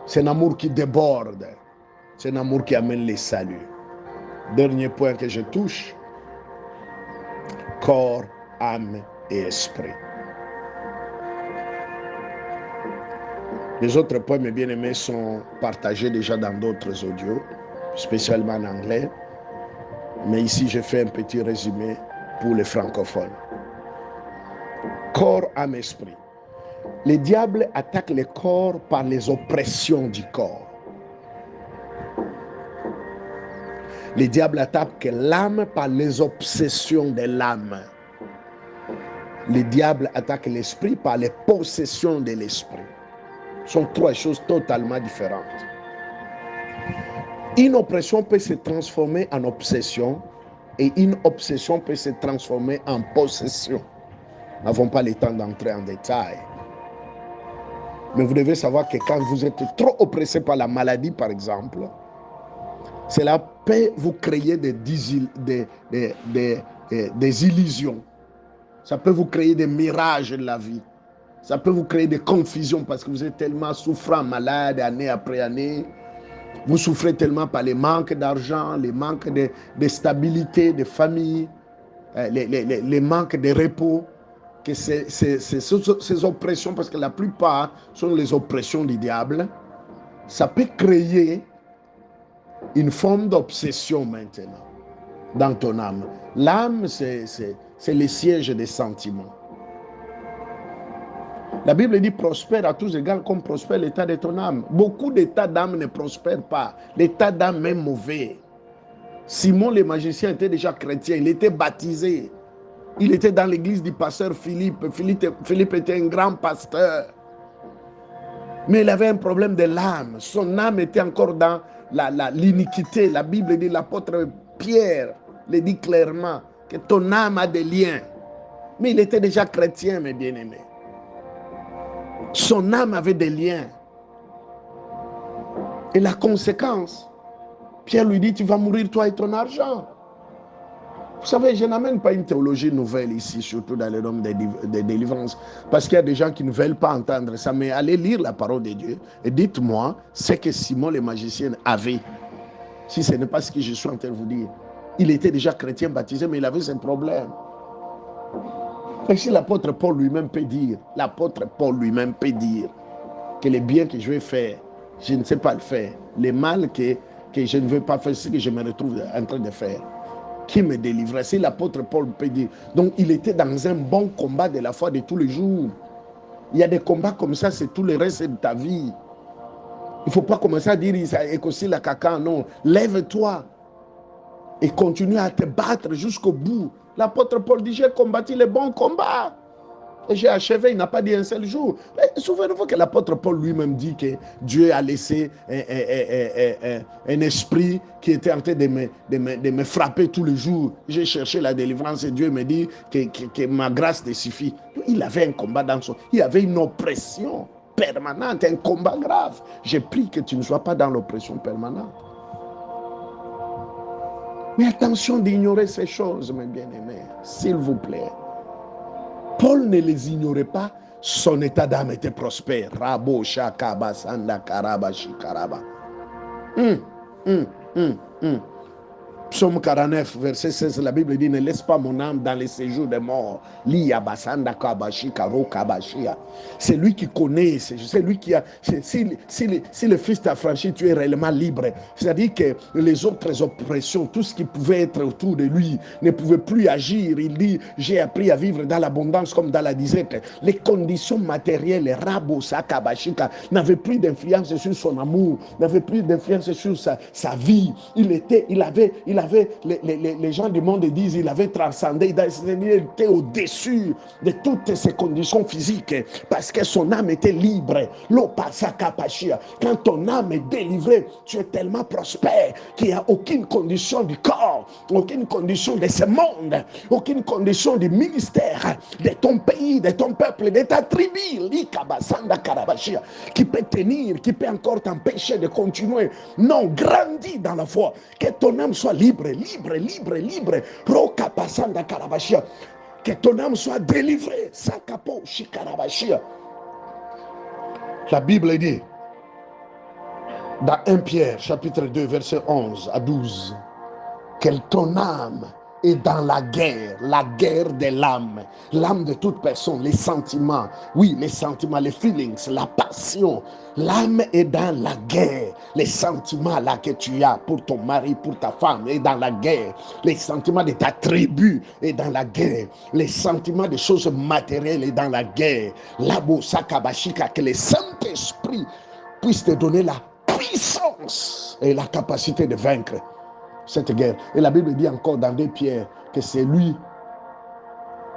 C'est un amour qui déborde. C'est un amour qui amène les saluts. Dernier point que je touche, corps, âme et esprit. Les autres points, mes bien-aimés, sont partagés déjà dans d'autres audios, spécialement en anglais. Mais ici, je fais un petit résumé pour les francophones. Corps, âme, esprit. Le diable attaque le corps par les oppressions du corps. Le diable attaque l'âme par les obsessions de l'âme. Le diable attaque l'esprit par les possessions de l'esprit. Ce sont trois choses totalement différentes. Une oppression peut se transformer en obsession et une obsession peut se transformer en possession. Nous n'avons pas le temps d'entrer en détail. Mais vous devez savoir que quand vous êtes trop oppressé par la maladie, par exemple, cela peut vous créer des illusions. Ça peut vous créer des mirages de la vie. Ça peut vous créer des confusions parce que vous êtes tellement souffrant, malade, année après année. Vous souffrez tellement par les manques d'argent, les manques de stabilité, de famille, les manques de repos, que ces oppressions, parce que la plupart sont les oppressions du diable, ça peut créer une forme d'obsession maintenant dans ton âme. L'âme, c'est le siège des sentiments. La Bible dit prospère à tous égards comme prospère l'état de ton âme. Beaucoup d'états d'âme ne prospèrent pas. L'état d'âme est mauvais. Simon le magicien était déjà chrétien, il était baptisé. Il était dans l'église du pasteur Philippe. Philippe était un grand pasteur. Mais il avait un problème de l'âme. Son âme était encore dans l'iniquité. La Bible dit, l'apôtre Pierre le dit clairement, que ton âme a des liens. Mais il était déjà chrétien, mes bien-aimés. Son âme avait des liens. Et la conséquence, Pierre lui dit, tu vas mourir toi et ton argent. Vous savez, je n'amène pas une théologie nouvelle ici, surtout dans le domaine des délivrances, parce qu'il y a des gens qui ne veulent pas entendre ça, mais allez lire la parole de Dieu et dites-moi ce que Simon le magicien avait, si ce n'est pas ce que je suis en train de vous dire. Il était déjà chrétien baptisé, mais il avait ses problèmes. Et si l'apôtre Paul lui-même peut dire, que les biens que je vais faire, je ne sais pas le faire, les mal que je ne veux pas faire, c'est ce que je me retrouve en train de faire. Qui me délivrait? C'est l'apôtre Paul peut dire. Donc il était dans un bon combat de la foi de tous les jours. Il y a des combats comme ça, c'est tout le reste de ta vie. Il ne faut pas commencer à dire écossi la caca, non. Lève-toi et continue à te battre jusqu'au bout. L'apôtre Paul dit, j'ai combattu les bons combats. Et j'ai achevé, il n'a pas dit un seul jour. Souvenez-vous que l'apôtre Paul lui-même dit que Dieu a laissé un esprit qui était en train de me frapper tous les jours. J'ai cherché la délivrance et Dieu me dit que ma grâce te suffit. Il avait un combat dans son... Il avait une oppression permanente, un combat grave. J'ai pris que tu ne sois pas dans l'oppression permanente. Mais attention d'ignorer ces choses, mes bien-aimés, s'il vous plaît. Paul ne les ignorait pas, son état d'âme était prospère. Rabo shakaba sanda karaba shikaraba. Psaume 49, verset 16, la Bible dit, ne laisse pas mon âme dans les séjours des morts. C'est lui qui connaît, c'est lui qui a... Si le Fils t'a franchi, tu es réellement libre. C'est-à-dire que les autres oppressions, tout ce qui pouvait être autour de lui, ne pouvait plus agir. Il dit, j'ai appris à vivre dans l'abondance comme dans la disette. Les conditions matérielles, n'avaient plus d'influence sur son amour, n'avaient plus d'influence sur sa vie. Il avait les gens du monde disent, il avait transcendé, il était au-dessus de toutes ces conditions physiques, parce que son âme était libre. Quand ton âme est délivrée, tu es tellement prospère qu'il n'y a aucune condition du corps, aucune condition de ce monde, aucune condition du ministère, de ton pays, de ton peuple, de ta tribu, qui peut tenir, qui peut encore t'empêcher de continuer. Non, grandis dans la foi, que ton âme soit libre. Que ton âme soit délivrée. La Bible dit dans 1 Pierre chapitre 2 verset 11 à 12 que ton âme est dans la guerre de l'âme de toute personne, les sentiments, oui, les sentiments, les feelings, la passion. L'âme est dans la guerre. Les sentiments là que tu as pour ton mari, pour ta femme, est dans la guerre. Les sentiments de ta tribu est dans la guerre. Les sentiments des choses matérielles est dans la guerre. Labo sakabashika, que le Saint-Esprit puisse te donner la puissance et la capacité de vaincre cette guerre. Et la Bible dit encore dans 2 Pierre que c'est lui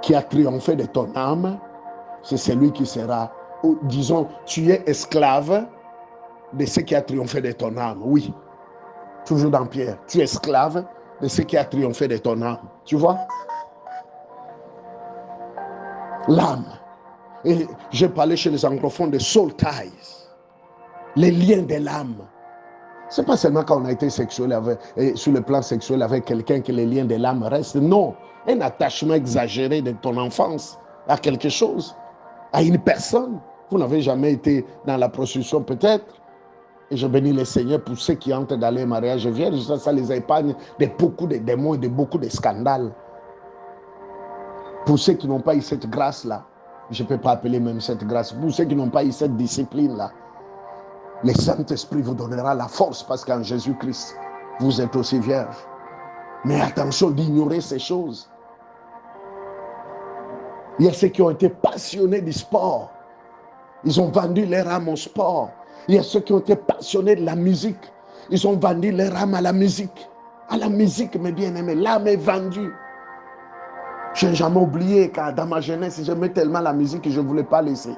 qui a triomphé de ton âme, c'est celui qui sera, ou disons, tu es esclave de ce qui a triomphé de ton âme. Oui, toujours dans Pierre, tu es esclave de ce qui a triomphé de ton âme. Tu vois? L'âme. Et j'ai parlé chez les anglophones de soul ties, les liens de l'âme. C'est pas seulement quand on a été sexuel sur le plan sexuel avec quelqu'un que les liens de l'âme restent. Non, un attachement exagéré de ton enfance à quelque chose. à une personne. Vous n'avez jamais été dans la prostitution peut-être. Et je bénis le Seigneur pour ceux qui entrent dans les mariages vierges. Ça les épargne de beaucoup de démons et de beaucoup de scandales. Pour ceux qui n'ont pas eu cette grâce-là, je ne peux pas appeler même cette grâce. Pour ceux qui n'ont pas eu cette discipline-là, le Saint-Esprit vous donnera la force parce qu'en Jésus-Christ, vous êtes aussi vierge. Mais attention d'ignorer ces choses. Il y a ceux qui ont été passionnés du sport. Ils ont vendu leur âme au sport. Il y a ceux qui ont été passionnés de la musique. Ils ont vendu leur âme à la musique. À la musique, mes bien-aimés. L'âme est vendue. Je n'ai jamais oublié car dans ma jeunesse, j'aimais tellement la musique que je ne voulais pas laisser.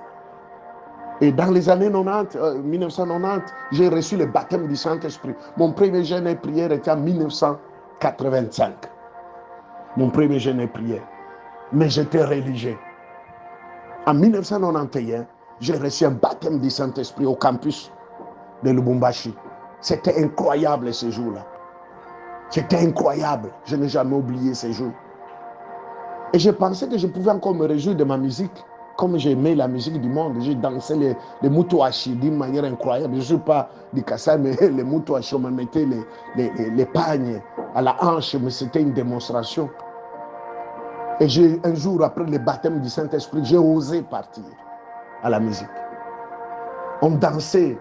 Et dans les années 1990, j'ai reçu le baptême du Saint-Esprit. Mon premier jeûne et prière était en 1985. Mon premier jeûne et prière. Mais j'étais religieux. En 1991, j'ai reçu un baptême du Saint-Esprit au campus de Lubumbashi. C'était incroyable ce jour-là. C'était incroyable. Je n'ai jamais oublié ces jours. Et je pensais que je pouvais encore me réjouir de ma musique. Comme j'aimais la musique du monde, j'ai dansé les mutuashi d'une manière incroyable. Je ne suis pas du Kassai, mais les mutuashi, on me mettait les pagnes à la hanche, mais c'était une démonstration. Et un jour après le baptême du Saint-Esprit, j'ai osé partir à la musique. On dansait,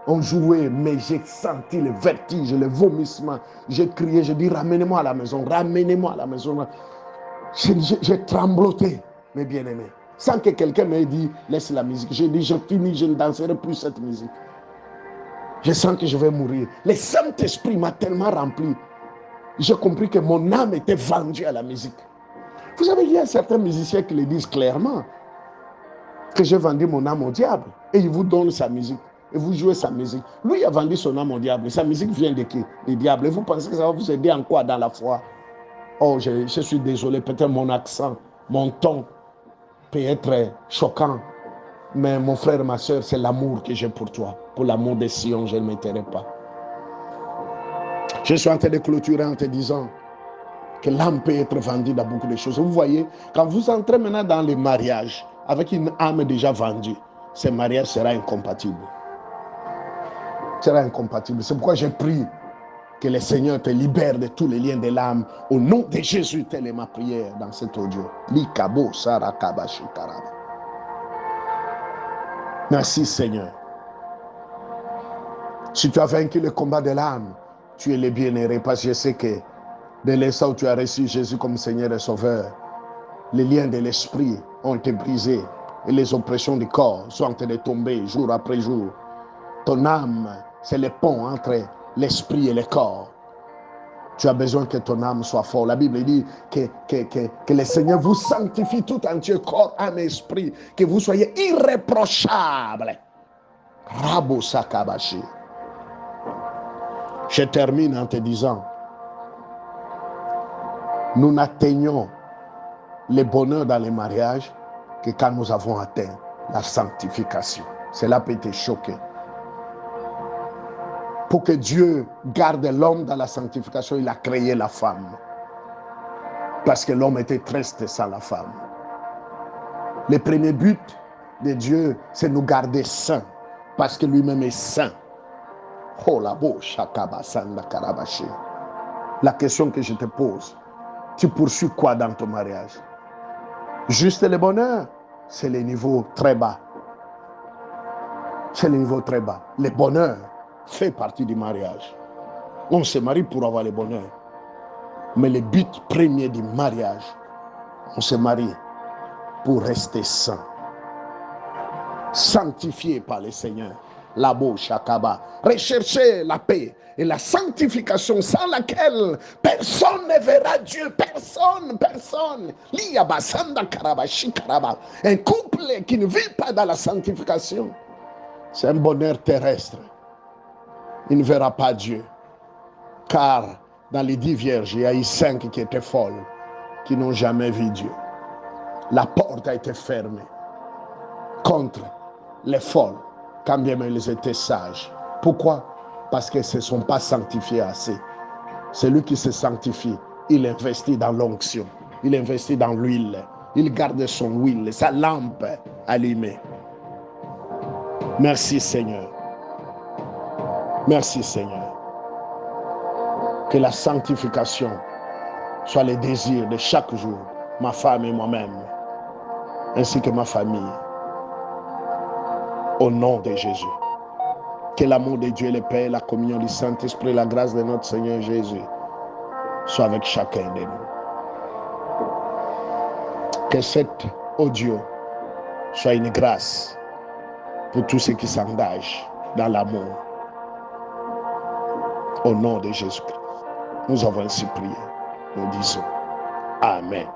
on jouait, mais j'ai senti le vertige, le vomissement. J'ai crié, j'ai dit ramenez-moi à la maison, ramenez-moi à la maison. J'ai trembloté, mes bien-aimés, sans que quelqu'un m'ait dit laisse la musique. J'ai dit je finis, je ne danserai plus cette musique. Je sens que je vais mourir. Le Saint-Esprit m'a tellement rempli. J'ai compris que mon âme était vendue à la musique. Vous savez, il y a certains musiciens qui le disent clairement que j'ai vendu mon âme au diable. Et il vous donne sa musique. Et vous jouez sa musique. Lui, il a vendu son âme au diable. Sa musique vient de qui? Du diable. Et vous pensez que ça va vous aider en quoi dans la foi? Oh, je suis désolé, peut-être mon accent, mon ton peut être choquant. Mais mon frère, ma soeur, c'est l'amour que j'ai pour toi. Pour l'amour de Sion, je ne m'étairai pas. Je suis en train de clôturer en te disant que l'âme peut être vendue dans beaucoup de choses. Vous voyez, quand vous entrez maintenant dans les mariages avec une âme déjà vendue, ce mariage sera incompatible. Sera incompatible. C'est pourquoi j'ai prié que le Seigneur te libère de tous les liens de l'âme. Au nom de Jésus, telle est ma prière dans cet audio. Likabo sarakabashi karaba. Merci Seigneur. Si tu as vaincu le combat de l'âme, tu es le bien-aimé parce que je sais que dès l'instant où tu as reçu Jésus comme Seigneur et Sauveur, les liens de l'esprit ont été brisés et les oppressions du corps sont en train de tomber jour après jour. Ton âme, c'est le pont entre l'esprit et le corps. Tu as besoin que ton âme soit forte. La Bible dit que le Seigneur vous sanctifie tout entier, corps, âme et esprit, que vous soyez irréprochables. Rabo Sakabashi. Je termine en te disant, nous n'atteignons le bonheur dans les mariages que quand nous avons atteint la sanctification. Cela peut te choquer. Pour que Dieu garde l'homme dans la sanctification, il a créé la femme. Parce que l'homme était triste sans la femme. Le premier but de Dieu, c'est nous garder saints. Parce que lui-même est saint. Oh la bouche, la question que je te pose, tu poursuis quoi dans ton mariage? Juste le bonheur, c'est le niveau très bas. C'est le niveau très bas. Le bonheur fait partie du mariage. On se marie pour avoir le bonheur. Mais le but premier du mariage, on se marie pour rester saint. Sanctifié par le Seigneur. Labo Shakaba. Recherchez la paix et la sanctification sans laquelle personne ne verra Dieu. Personne. Un couple qui ne vit pas dans la sanctification, c'est un bonheur terrestre. Il ne verra pas Dieu. Car dans les 10 vierges, il y a eu 5 qui étaient folles, qui n'ont jamais vu Dieu. La porte a été fermée contre les folles, quand bien même ils étaient sages. Pourquoi? Parce qu'ils ne se sont pas sanctifiés assez. Celui qui se sanctifie, il investit dans l'onction, il investit dans l'huile, il garde son huile, sa lampe allumée. Merci Seigneur. Merci Seigneur. Que la sanctification soit le désir de chaque jour, ma femme et moi-même, ainsi que ma famille. Au nom de Jésus. Que l'amour de Dieu, le Père, la communion du Saint-Esprit, la grâce de notre Seigneur Jésus soit avec chacun de nous. Que cet audio soit une grâce pour tous ceux qui s'engagent dans l'amour. Au nom de Jésus-Christ, nous avons ainsi prié. Nous disons Amen.